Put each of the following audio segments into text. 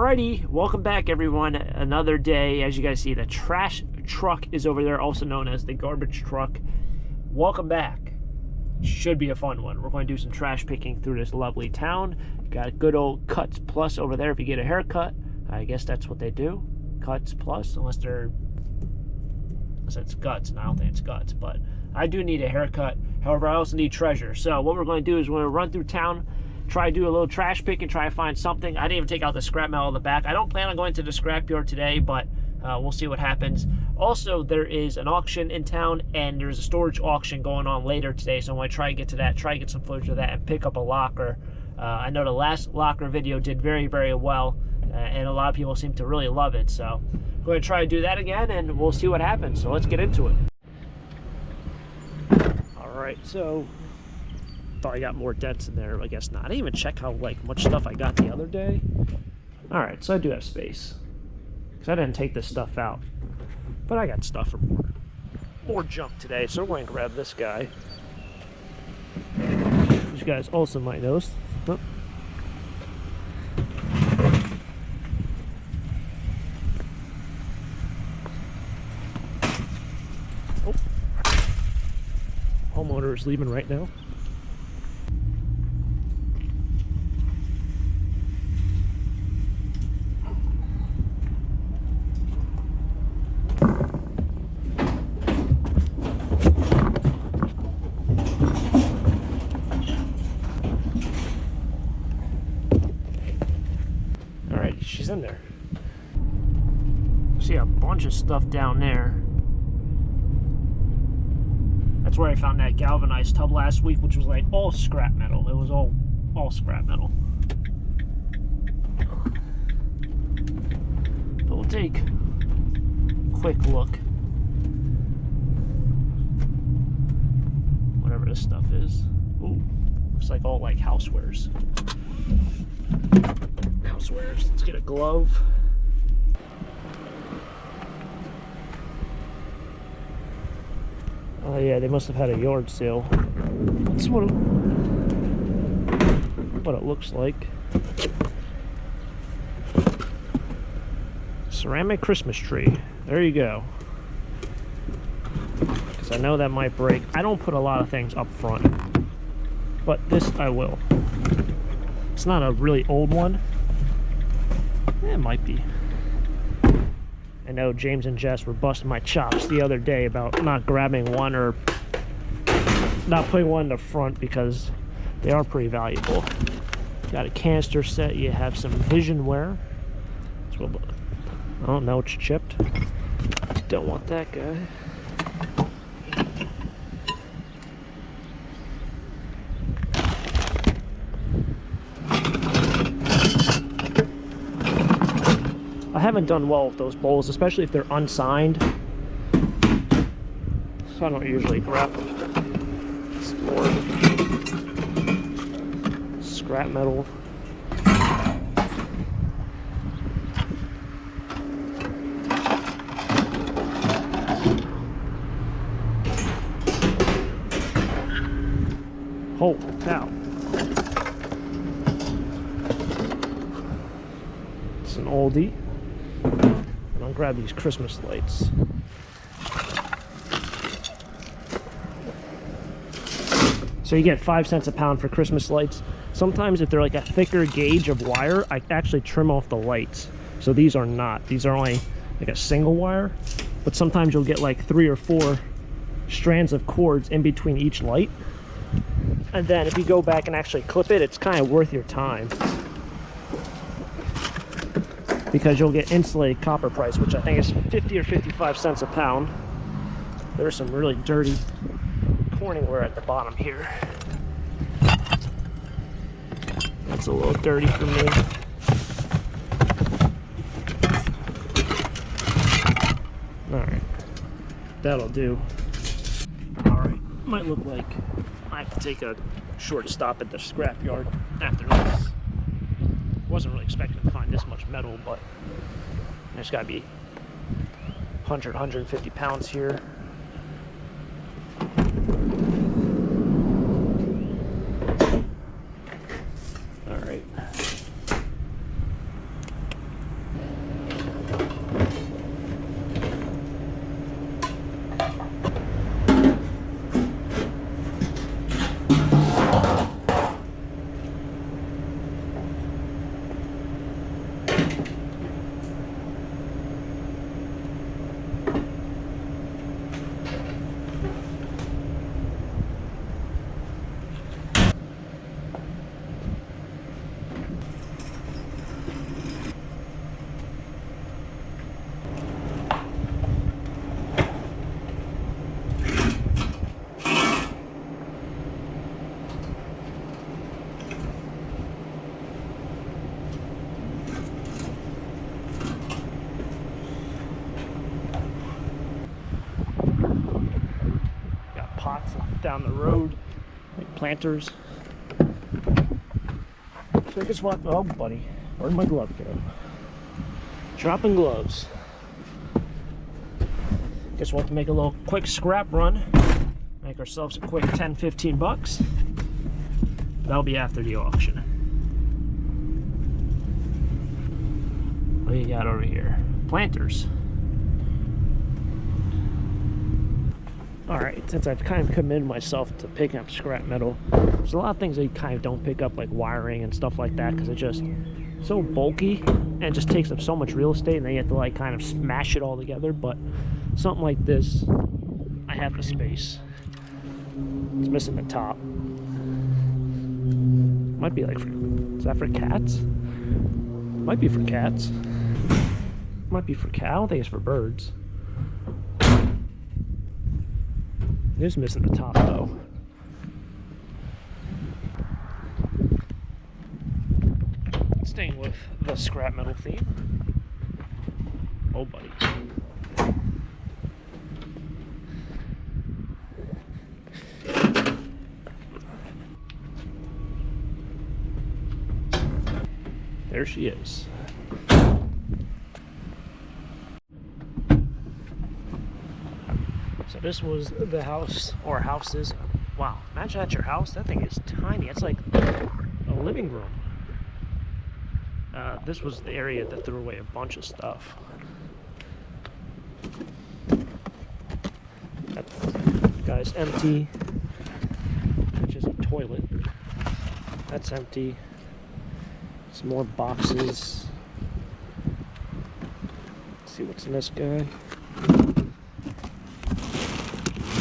Alrighty, welcome back everyone. Another day. As you guys see, the trash truck is over there, also known as the garbage truck. Welcome back. Should be a fun one. We're going to do some trash picking through this lovely town. Got a good old Cuts Plus over there if you get a haircut. I guess that's what they do. Cuts Plus, unless it's Guts, and I don't think it's Guts, but I do need a haircut. However, I also need treasure. So what we're going to do is we're going to run through town, try to do a little trash pick and try to find something. I didn't even take out the scrap metal in the back. I don't plan on going to the scrapyard today, but we'll see what happens. Also, there is an auction in town, and there's a storage auction going on later today, so I'm going to try to get to that, try to get some footage of that, and pick up a locker. I know the last locker video did very, very well, and a lot of people seem to really love it, so I'm going to try to do that again, and we'll see what happens. So let's get into it. Alright, so thought I got more dents in there. I guess not. I didn't even check how much stuff I got the other day. Alright, so I do have space, because I didn't take this stuff out, but I got stuff for more junk today. So we're going to grab this guy. You guys also might notice. Oh. Oh. Homeowner is leaving right now. She's in there. See a bunch of stuff down there. That's where I found that galvanized tub last week, which was like all scrap metal. It was all scrap metal. But we'll take a quick look. Whatever this stuff is. Ooh, looks like all like housewares. Let's get a glove. Oh yeah, they must have had a yard sale. That's what it looks like. Ceramic Christmas tree. There you go. Because I know that might break. I don't put a lot of things up front, but this I will. It's not a really old one. It might be. I know James and Jess were busting my chops the other day about not grabbing one or not putting one in the front because they are pretty valuable. Got a canister set. You have some vision wear. I don't know, it's chipped. Don't want that guy. I haven't done well with those bowls, especially if they're unsigned. So I don't usually grab them. It's more scrap metal. Holy cow. It's an oldie. And I'll grab these Christmas lights. So you get 5 cents a pound for Christmas lights. Sometimes if they're like a thicker gauge of wire, I actually trim off the lights. So these are not. These are only like a single wire. But sometimes you'll get like 3 or 4 strands of cords in between each light. And then if you go back and actually clip it, it's kind of worth your time, because you'll get insulated copper price, which I think is 50 or 55 cents a pound. There's some really dirty Corningware at the bottom here. That's a little dirty for me. Alright, that'll do. Alright, might look like I have to take a short stop at the scrapyard after this. Wasn't really expecting to find this much metal, but there's got to be 100, 150 pounds here. All right. pots down the road, like planters. So I just want, oh buddy, where'd my glove go? Dropping gloves. Just want to make a little quick scrap run. Make ourselves a quick 10-15 bucks. That'll be after the auction. What do you got over here? Planters. Alright, since I've kind of committed myself to picking up scrap metal, there's a lot of things that you kind of don't pick up, like wiring and stuff like that, because it's just so bulky and it just takes up so much real estate, and then you have to like kind of smash it all together. But something like this, I have the space. It's missing the top. Might be like for, is that for cats? Might be for cats. Might be for cat. I don't think it's for birds. It is missing the top though. Staying with the scrap metal theme. Oh buddy. There she is. So this was the house, or houses. Wow, imagine that's your house. That thing is tiny. It's like a living room. This was the area that threw away a bunch of stuff. That guy's empty. It's just a toilet. That's empty. Some more boxes. Let's see what's in this guy.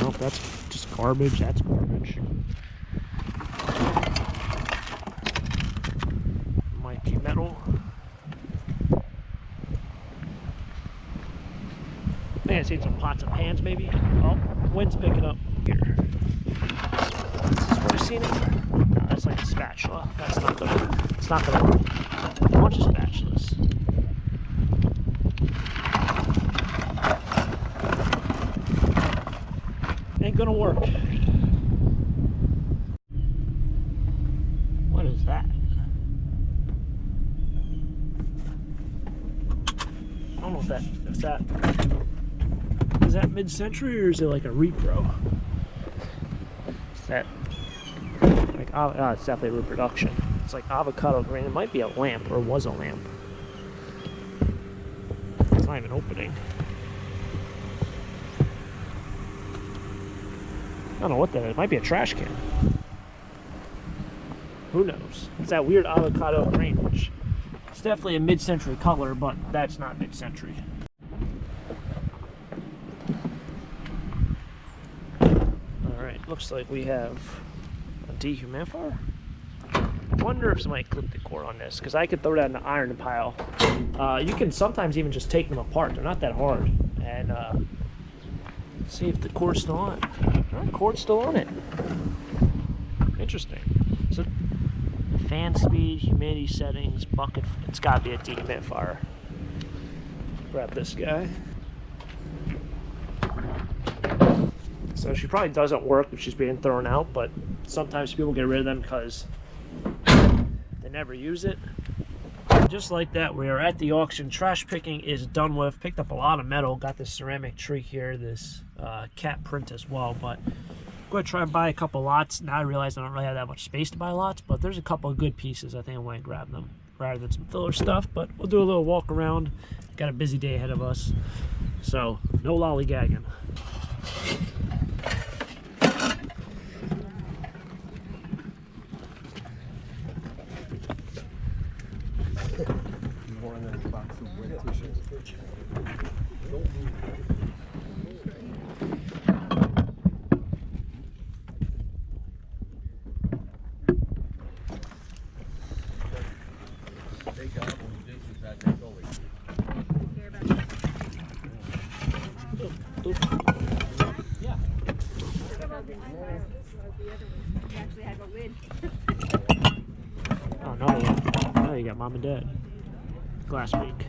Nope, that's just garbage. That's garbage. Might be metal. I think I seen some pots and pans maybe. Oh, wind's picking up here. Is this where I've seen it? No, that's like a spatula. That's not gonna, it's not gonna work. A bunch of spatulas. Ain't gonna work. What is that? I don't know if is that mid-century or is it like a repro? Is that like, oh, it's definitely reproduction. It's like avocado green. It might be a lamp, or was a lamp. It's not even opening. I don't know what that is. It might be a trash can. Who knows? It's that weird avocado green, which it's definitely a mid-century color, but that's not mid-century. Alright, looks like we have a dehumidifier. I wonder if somebody clipped the cord on this, because I could throw that in the iron pile. You can sometimes even just take them apart. They're not that hard. And see if the cord's still on. Oh, cord's still on it. Interesting. So, fan speed, humidity settings, bucket. It's got to be a dehumidifier. Grab this guy. So she probably doesn't work if she's being thrown out, but sometimes people get rid of them because they never use it. Just like that, we are at the auction. Trash picking is done with. Picked up a lot of metal. Got this ceramic tree here, this cat print as well. But I'm going to try and buy a couple lots. Now I realize I don't really have that much space to buy lots, but there's a couple of good pieces. I think I want to grab them rather than some filler stuff. But we'll do a little walk around. Got a busy day ahead of us, so no lollygagging. More than a box of wet tissues. Yeah. Actually have a lid. Oh, no, oh, you got mom and dad. Glass week.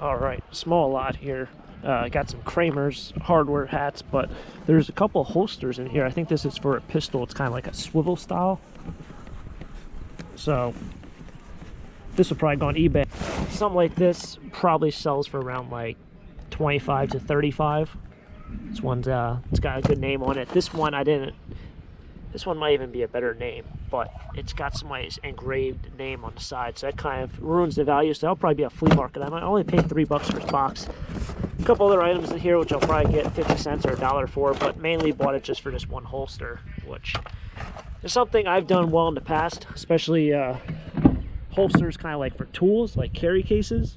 All right, small lot here. Got some Kramer's hardware hats, but there's a couple holsters in here. I think this is for a pistol. It's kind of like a swivel style. So this will probably go on eBay. Something like this probably sells for around like 25 to 35. This one's it's got a good name on it. This one I didn't. This one might even be a better name, but it's got somebody's engraved name on the side, so that kind of ruins the value. So that'll probably be a flea market. I might only pay $3 for this box. A couple other items in here, which I'll probably get 50 cents or $1 for, but mainly bought it just for this one holster, which is something I've done well in the past, especially holsters kind of like for tools, like carry cases.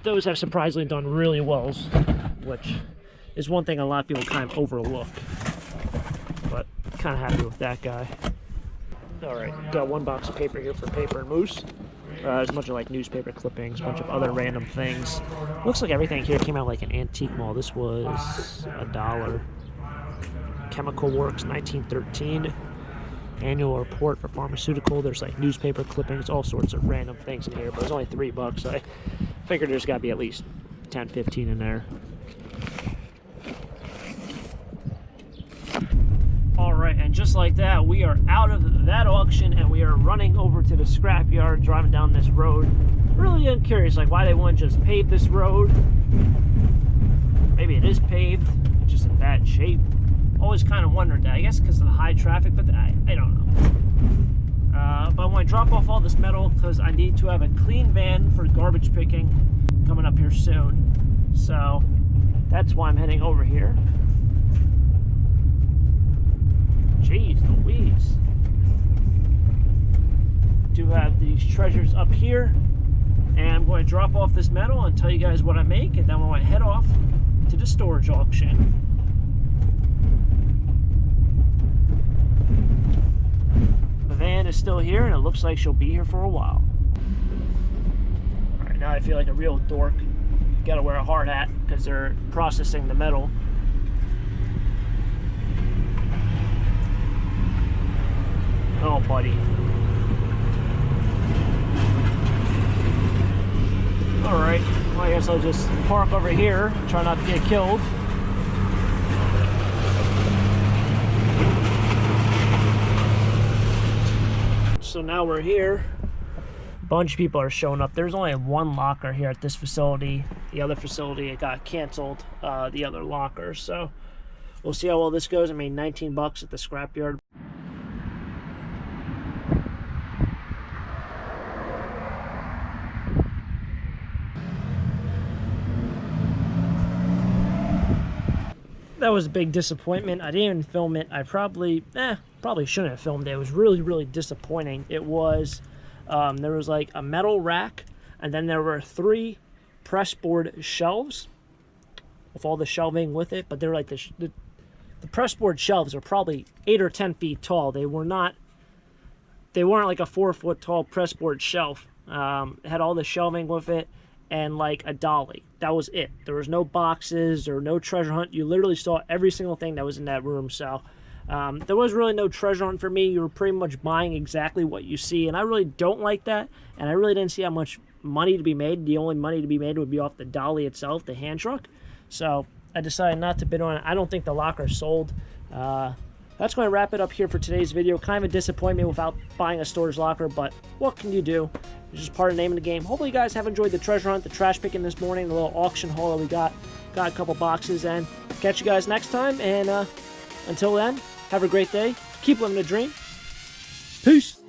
Those have surprisingly done really well, which is one thing a lot of people kind of overlook. But kind of happy with that guy. All right, got one box of paper here for Paper and Moose. There's a bunch of like newspaper clippings, a bunch of other random things. Looks like everything here came out like an antique mall. This was $1. Chemical Works 1913. Annual report for pharmaceutical. There's like newspaper clippings, all sorts of random things in here, but it's only $3, so I figured there's got to be at least 10, 15 in there. All right, and just like that, we are out of that auction and we are running over to the scrapyard, driving down this road. Really am curious, like why they wouldn't just pave this road. Maybe it is paved, it's just in bad shape. Always kind of wondered that. I guess because of the high traffic, but I don't know. But I want to drop off all this metal because I need to have a clean van for garbage picking coming up here soon. So that's why I'm heading over here. Jeez Louise. Do have these treasures up here, and I'm going to drop off this metal and tell you guys what I make, and then I'm going to head off to the storage auction. The van is still here, and it looks like she'll be here for a while. All right, now I feel like a real dork. Gotta wear a hard hat because they're processing the metal. Oh, buddy. Alright, well, I guess I'll just park over here, try not to get killed. So now we're here. A bunch of people are showing up. There's only one locker here at this facility. The other facility, it got canceled, the other locker. So we'll see how well this goes. I made $19 at the scrapyard. That was a big disappointment. I didn't even film it. I probably shouldn't have filmed it. It was really, really disappointing. It was, there was like a metal rack, and then there were 3 pressboard shelves with all the shelving with it, but they were like the pressboard shelves are probably 8 or 10 feet tall. They weren't like a 4-foot tall pressboard shelf. It had all the shelving with it and like a dolly. That was it. There was no boxes or no treasure hunt. You literally saw every single thing that was in that room. So there was really no treasure hunt for me. You were pretty much buying exactly what you see, and I really don't like that, and I really didn't see how much money to be made. The only money to be made would be off the dolly itself, the hand truck. So I decided not to bid on it. I don't think the locker sold. That's going to wrap it up here for today's video. Kind of a disappointment without buying a storage locker, but what can you do? It's just part of the name of the game. Hopefully you guys have enjoyed the treasure hunt, the trash picking this morning, the little auction haul that we got. Got a couple boxes, and catch you guys next time. And until then, have a great day. Keep living the dream. Peace.